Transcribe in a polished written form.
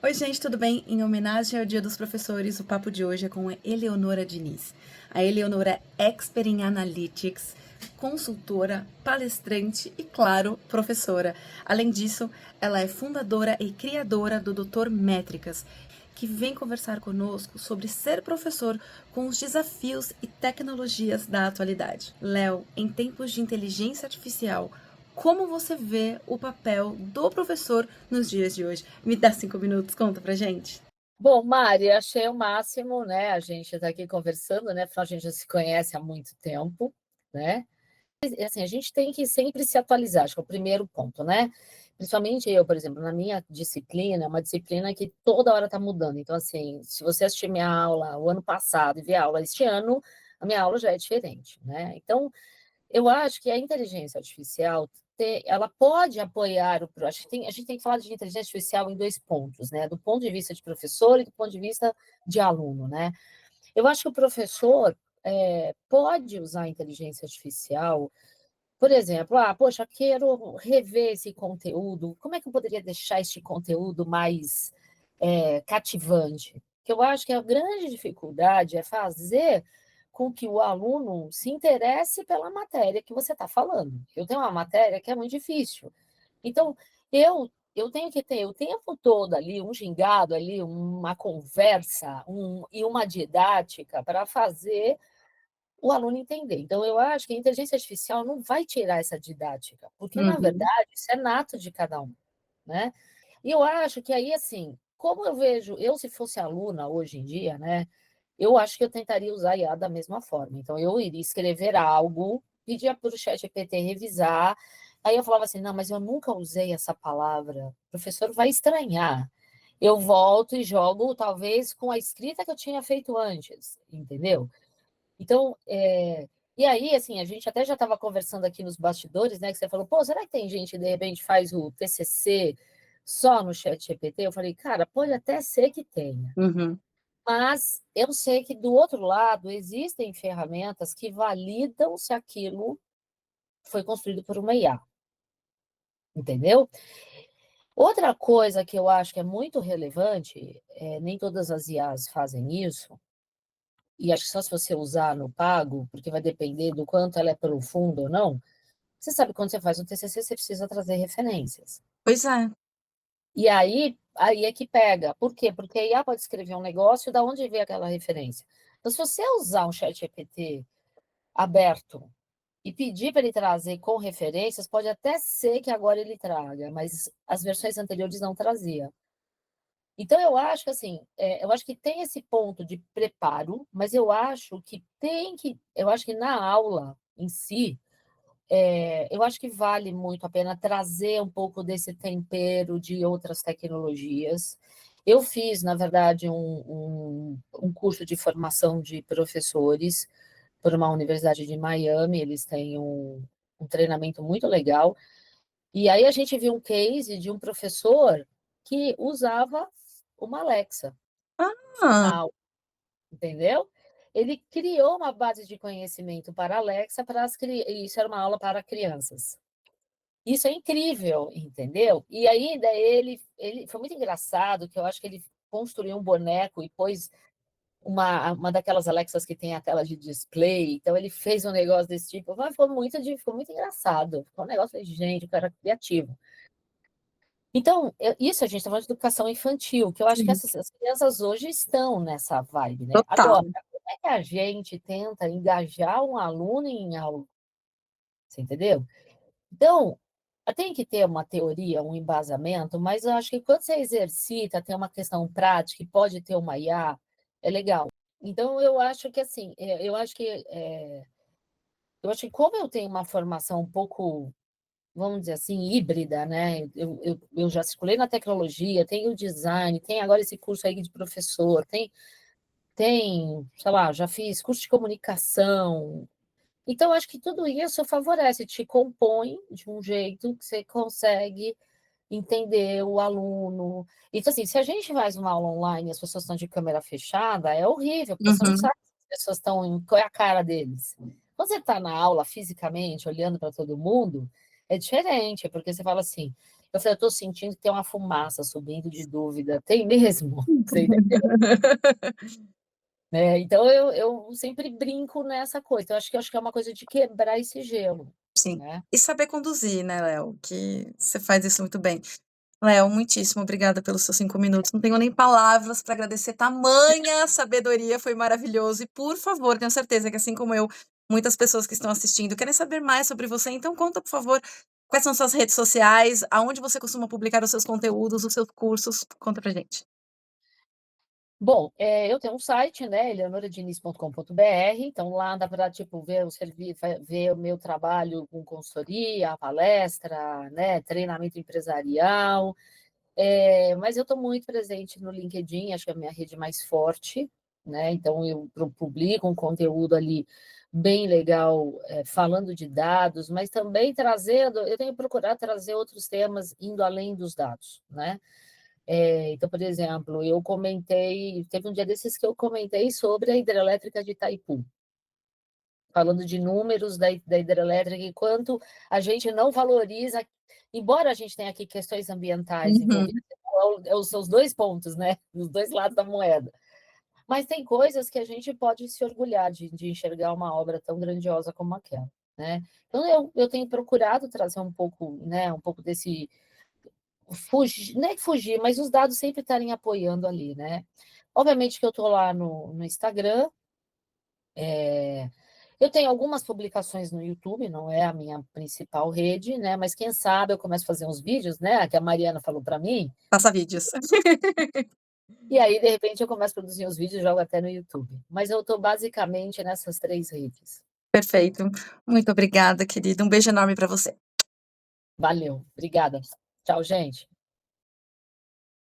Oi, gente, tudo bem? Em homenagem ao Dia dos Professores, o papo de hoje é com a Eleonora Diniz. A Eleonora é expert em Analytics, consultora, palestrante e, claro, professora. Além disso, ela é fundadora e criadora do Doutor Métricas, que vem conversar conosco sobre ser professor com os desafios e tecnologias da atualidade. Léo, em tempos de inteligência artificial, como você vê o papel do professor nos dias de hoje? Me dá 5 minutos, conta pra gente. Bom, Mari, achei o máximo, né? A gente está aqui conversando, né? Afinal, a gente já se conhece há muito tempo, né? E, assim, a gente tem que sempre se atualizar, acho que é o primeiro ponto, né? Principalmente eu, por exemplo, na minha disciplina, é uma disciplina que toda hora está mudando. Então, assim, se você assistir minha aula o ano passado e ver a aula este ano, a minha aula já é diferente, né? Então, eu acho que a inteligência artificial ela pode apoiar o. Acho que a gente tem que falar de inteligência artificial em dois pontos, né? Do ponto de vista de professor e do ponto de vista de aluno, né? Eu acho que o professor pode usar a inteligência artificial, por exemplo, poxa, quero rever esse conteúdo, como é que eu poderia deixar este conteúdo mais cativante? Que eu acho que a grande dificuldade é fazer com que o aluno se interesse pela matéria que você está falando. Eu tenho uma matéria que é muito difícil. Então, eu tenho que ter o tempo todo ali um gingado, ali, uma conversa e uma didática para fazer o aluno entender. Então, eu acho que a inteligência artificial não vai tirar essa didática, porque, na Uhum. verdade, isso é nato de cada um, né? E eu acho que aí, assim, como eu vejo, eu se fosse aluna hoje em dia, né, eu acho que eu tentaria usar a IA da mesma forma. Então, eu iria escrever algo, pedia para o chat GPT revisar, aí eu falava assim, não, mas eu nunca usei essa palavra, o professor vai estranhar. Eu volto e jogo, talvez, com a escrita que eu tinha feito antes, entendeu? Então, e aí, assim, a gente até já estava conversando aqui nos bastidores, né? Que você falou, pô, será que tem gente que de repente faz o TCC só no chat GPT? Eu falei, cara, pode até ser que tenha. Uhum. Mas eu sei que do outro lado existem ferramentas que validam se aquilo foi construído por uma IA, entendeu? Outra coisa que eu acho que é muito relevante, nem todas as IAs fazem isso, e acho que só se você usar no pago, porque vai depender do quanto ela é profunda ou não. Você sabe, quando você faz um TCC, você precisa trazer referências. Pois é. E aí é que pega. Por quê? Porque a IA pode escrever um negócio, da onde vem aquela referência? Então, se você usar um chat GPT aberto e pedir para ele trazer com referências, pode até ser que agora ele traga, mas as versões anteriores não trazia. Então, eu acho que assim, eu acho que tem esse ponto de preparo, mas eu acho que na aula em si, eu acho que vale muito a pena trazer um pouco desse tempero de outras tecnologias. Eu fiz, na verdade, um curso de formação de professores por uma universidade de Miami, eles têm um treinamento muito legal. E aí a gente viu um case de um professor que usava uma Alexa Ah, na aula, entendeu? Ele criou uma base de conhecimento para a Alexa, isso era uma aula para crianças. Isso é incrível, entendeu? E aí daí ele foi muito engraçado, que eu acho que ele construiu um boneco e pôs uma daquelas Alexas que tem a tela de display, então ele fez um negócio desse tipo, mas ficou muito engraçado, ficou um negócio, falei, gente, o cara é criativo. Então, isso a gente está falando de educação infantil, que eu acho que sim. as crianças hoje estão nessa vibe, né? Total. Agora, como é que a gente tenta engajar um aluno em algo, você entendeu? Então, tem que ter uma teoria, um embasamento, mas eu acho que quando você exercita, tem uma questão prática e pode ter uma IA, é legal. Então, eu acho que assim, eu acho que como eu tenho uma formação um pouco, vamos dizer assim, híbrida, né? Eu já circulei na tecnologia, tenho design, tem agora esse curso aí de professor, sei lá, já fiz curso de comunicação. Então, acho que tudo isso favorece, te compõe de um jeito que você consegue entender o aluno. Então, assim, se a gente faz uma aula online e as pessoas estão de câmera fechada, é horrível, porque você não Uhum. sabe se as pessoas estão, qual é a cara deles. Quando você está na aula fisicamente, olhando para todo mundo, é diferente, porque você fala assim, Eu falei: "Eu estou sentindo que tem uma fumaça subindo de dúvida". "Tem mesmo?" Você entendeu? Né, então eu sempre brinco nessa coisa, então acho que é uma coisa de quebrar esse gelo, Sim. né. E saber conduzir, né, Léo, que você faz isso muito bem. Léo, muitíssimo obrigada pelos seus 5 minutos. Não tenho nem palavras para agradecer tamanha sabedoria, foi maravilhoso. E, por favor, tenho certeza que, assim como eu, muitas pessoas que estão assistindo querem saber mais sobre você. Então, conta, por favor, quais são suas redes sociais, aonde você costuma publicar os seus conteúdos, os seus cursos. Conta pra gente. Bom, eu tenho um site, né, eleonoradiniz.com.br, então lá dá para, tipo, ver ver o meu trabalho com consultoria, palestra, né, treinamento empresarial, mas eu estou muito presente no LinkedIn, acho que é a minha rede mais forte, né, então eu publico um conteúdo ali bem legal, falando de dados, mas também trazendo eu tenho procurado trazer outros temas indo além dos dados, né. Então, por exemplo, teve um dia desses que eu comentei sobre a hidrelétrica de Itaipu, falando de números da hidrelétrica e quanto a gente não valoriza, embora a gente tenha aqui questões ambientais Uhum. envolvidas, são os 2 pontos, né, os 2 lados da moeda. Mas tem coisas que a gente pode se orgulhar de enxergar uma obra tão grandiosa como aquela, né. Então eu tenho procurado trazer um pouco, né, um pouco desse fugir, não é que fugir, mas os dados sempre estarem apoiando ali, né. Obviamente que eu estou lá no Instagram, eu tenho algumas publicações no YouTube, não é a minha principal rede, né, mas quem sabe eu começo a fazer uns vídeos, né, que a Mariana falou para mim, Faça vídeos. e aí de repente eu começo a produzir uns vídeos e jogo até no YouTube. Mas eu estou basicamente nessas 3 redes. Perfeito. Muito obrigada, querida. Um beijo enorme para você. Valeu, obrigada. Tchau, gente.